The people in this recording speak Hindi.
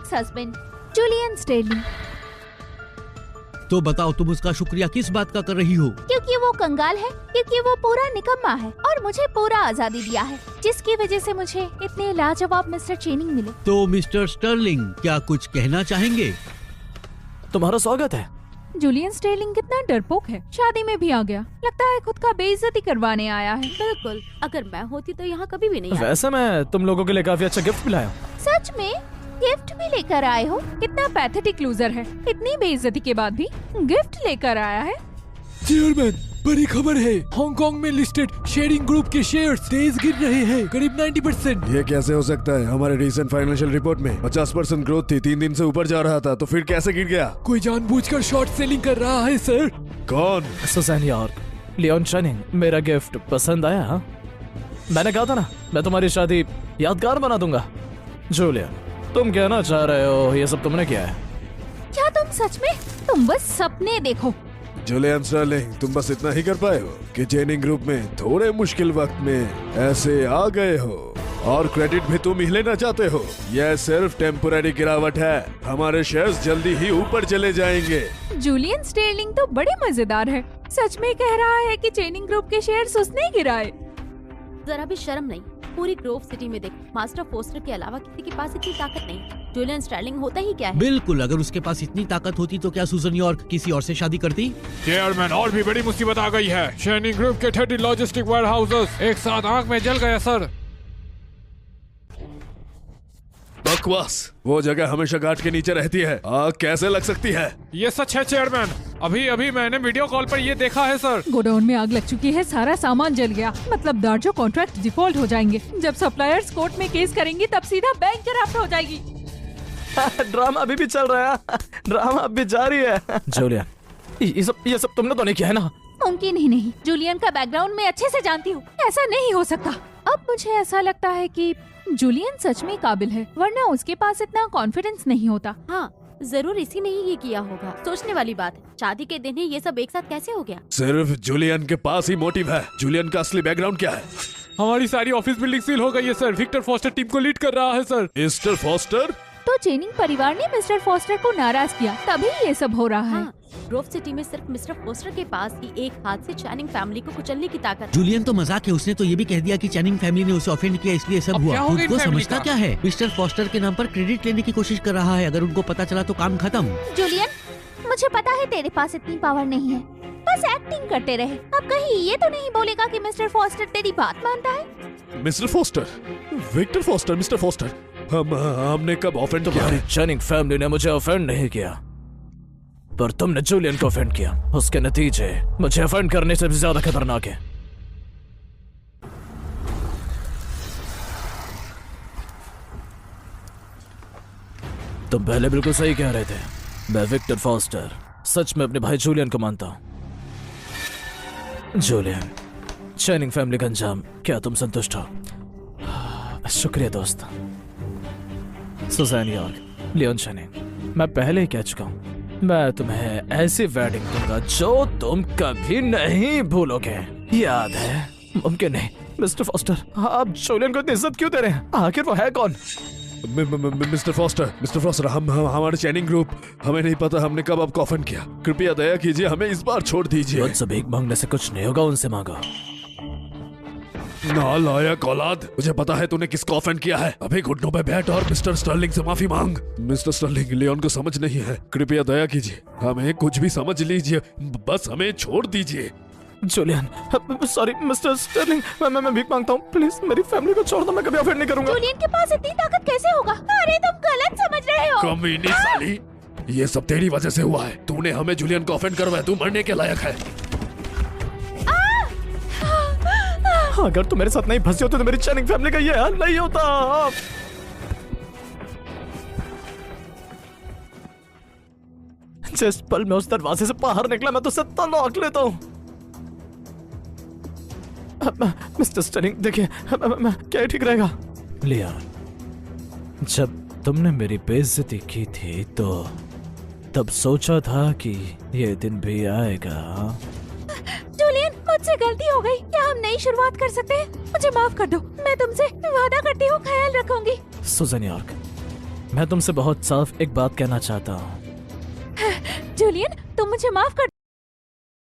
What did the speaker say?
Ex husband Julian Sterling. तो बताओ तुम उसका शुक्रिया किस बात का कर रही हो? क्योंकि वो कंगाल है, क्योंकि वो पूरा निकम्मा है और मुझे पूरा आजादी दिया है, जिसकी वजह से मुझे इतने लाजवाब मिस्टर चेनिंग मिले। तो मिस्टर स्टर्लिंग क्या कुछ कहना चाहेंगे? तुम्हारा स्वागत है। जूलियन स्टेर्लिंग कितना डरपोक है, शादी में भी आ गया, लगता है खुद का बेइज्जती करवाने आया है। बिल्कुल, अगर मैं होती तो यहाँ कभी भी नहीं आती। वैसे मैं तुम लोगों के लिए काफी अच्छा गिफ्ट भी लाया हूँ। सच में गिफ्ट भी लेकर आए हो? कितना पैथेटिक लूजर है, इतनी बेइज्जती के बाद भी गिफ्ट लेकर आया है। चेयरमैन, बड़ी खबर है, हांगकांग में लिस्टेड शेयरिंग ग्रुप के शेयर्स तेज गिर रहे हैं, करीब 90%। ये कैसे हो सकता है? हमारे रिसेंट फाइनेंशियल रिपोर्ट में 50% ग्रोथ थी, 3 दिन से ऊपर जा रहा था, तो फिर कैसे गिर गया? कोई जानबूझकर शॉर्ट सेलिंग कर रहा है सर। कौन? सुज़ैन यॉर्क, लियोन चेनिंग, मेरा गिफ्ट पसंद आया? हाँ? मैंने कहा था ना, मैं तुम्हारी शादी यादगार बना दूंगा। जूलियन, तुम कहना चाह रहे हो ये सब तुमने किया है? क्या तुम सच में? तुम बस सपने देखो। जूलियन स्टर्लिंग, तुम बस इतना ही कर पाए हो कि चेनिंग ग्रुप में थोड़े मुश्किल वक्त में ऐसे आ गए हो, और क्रेडिट भी तुम ही लेना चाहते हो। यह सिर्फ टेम्पोररी गिरावट है, हमारे शेयर्स जल्दी ही ऊपर चले जाएंगे। जूलियन स्टेर्लिंग तो बड़े मजेदार है, सच में कह रहा है कि चेनिंग ग्रुप के शेयर्स उसने गिराए। जरा भी शर्म नहीं। पूरी ग्रोव सिटी में देख, मास्टर फोस्टर के अलावा किसी के पास इतनी ताकत नहीं। जूलियन स्टर्लिंग होता ही क्या है? बिल्कुल, अगर उसके पास इतनी ताकत होती तो क्या सुज़ैन यॉर्क किसी और से शादी करती? चेयरमैन, और भी बड़ी मुसीबत आ गई है। शेयरिंग ग्रुप के 30 लॉजिस्टिक वेयर हाउसेस एक साथ आग में जल गए सर। बकवास, वो जगह हमेशा गार्ड के नीचे रहती है, आग कैसे लग सकती है? ये सच है चेयरमैन, अभी मैंने वीडियो कॉल पर ये देखा है सर। गोडाउन में आग लग चुकी है, सारा सामान जल गया, मतलब दार्जो कॉन्ट्रैक्ट डिफॉल्ट हो जाएंगे। जब सप्लायर्स कोर्ट में केस करेंगी तब सीधा बैंक करप्ट हो जाएगी। ड्रामा अभी भी चल रहा है, ड्रामा अब भी जारी है। जूलियन, ये सब तुमने तो नहीं किया है ना? मुमकिन ही नहीं, जूलियन का बैकग्राउंड में अच्छे से जानती हूँ। ऐसा नहीं हो सकता। अब मुझे ऐसा लगता है कि जूलियन सच में काबिल है, वरना उसके पास इतना कॉन्फिडेंस नहीं होता। हाँ, जरूर इसी ने ही ये किया होगा। सोचने वाली बात है, शादी के दिन ही ये सब एक साथ कैसे हो गया? सिर्फ जूलियन के पास ही मोटिव है। जूलियन का असली बैकग्राउंड क्या है? हमारी सारी ऑफिस बिल्डिंग सील हो गई है सर। विक्टर फॉस्टर टीम को लीड कर रहा है सर। Mister foster? तो चेनिंग परिवार ने मिस्टर फॉस्टर को नाराज किया, तभी ये सब हो रहा है। हाँ, ग्रोव सिटी में सिर्फ मिस्टर फोस्टर के पास ही एक हाथ से चैनिंग फैमिली को कुचलने की ताकत है। जूलियन तो मजाक है, उसने तो ये भी कह दिया कि चैनिंग फैमिली ने उसे ऑफेंड किया इसलिए सब अब हुआ। क्या हो गई खुद को फैमिली समझता का? क्या है? मिस्टर फॉस्टर के नाम पर क्रेडिट लेने की कोशिश कर रहा है, अगर उनको पता चला तो काम खत्म। जूलियन, मुझे पता है तेरे पास इतनी पावर नहीं है, बस एक्टिंग करते रहे। अब कहीं ये तो नहीं बोलेगा कि मिस्टर फॉस्टर तेरी बात मानता है? Mister Foster, Victor Foster, Mister Foster, हमने कब ऑफेंड किया? तुम्हारी चेनिंग फैमिली ने मुझे ऑफेंड नहीं किया, पर तुमने जूलियन को ऑफेंड किया। उसके नतीजे मुझे ऑफेंड करने से भी ज्यादा खतरनाक है। तुम पहले बिल्कुल सही कह रहे थे। मैं विक्टर फॉस्टर सच में अपने भाई जूलियन को मानता हूं। जूलियन, चेनिंग फैमिली का अंजाम, क्या तुम संतुष्ट हो? शुक्रिया दोस्त। सुज़ैन यॉर्क, लियोन चेनिंग, मैं पहले ही कह चुका हूँ, मैं तुम्हें ऐसी वेडिंग दूंगा जो तुम कभी नहीं भूलोगे। याद है? मुमकिन नहीं। मिस्टर फॉस्टर, आप जूलियन को इतनी इज्जत क्यों दे रहे हैं? आखिर वो है कौन? मिस्टर फॉस्टर, हम हमारे चैनिंग ग्रुप, हमें नहीं पता हमने कब आपको ऑफेंड किया। कृपया दया कीजिए, हमें इस बार छोड़ दीजिए। मुझसे भीख मांगने से कुछ नहीं होगा, उनसे मांगो। नालायक औलाद, मुझे पता है तूने किसको ऑफेंड किया है। अभी घुटनों पे बैठ और मिस्टर स्टर्लिंग से माफी मांग। मिस्टर स्टर्लिंग, लियोन को समझ नहीं है, कृपया दया कीजिए, हमें कुछ भी समझ लीजिए, बस हमें छोड़ दीजिए। जूलियन, सॉरी मिस्टर स्टर्लिंग, मैं भीख मांगता हूँ, प्लीज मेरी फैमिली को छोड़ दो, मैं कभी ऑफेंड नहीं करूंगा। जूलियन के पास इतनी ताकत कैसे होगा? अरे तुम गलत समझ रहे हो। कमीनी साली, ये सब तेरी वजह से हुआ है। तूने हमें जूलियन को ऑफेंड करवाया, तू मरने के लायक है। अगर तुम मेरे साथ नहीं फंसे होते तो मेरी चेनिंग फैमिली का ये हाल नहीं होता। जिस पल मैं उस दरवाजे से बाहर निकला, मैं तो उसे तलाक लेता हूँ। मिस्टर स्टर्लिंग, देखिए, क्या ठीक रहेगा? लिया, जब तुमने मेरी बेइज्जती की थी तो तब सोचा था कि ये दिन भी आएगा। जूलियन, मुझसे गलती हो गई, क्या हम नई शुरुआत कर सकते हैं? मुझे माफ कर दो, मैं तुमसे वादा करती हूँ ख्याल रखूंगी। सुज़ैन यॉर्क, मैं तुमसे बहुत साफ एक बात कहना चाहता हूँ। जूलियन, तुम मुझे माफ कर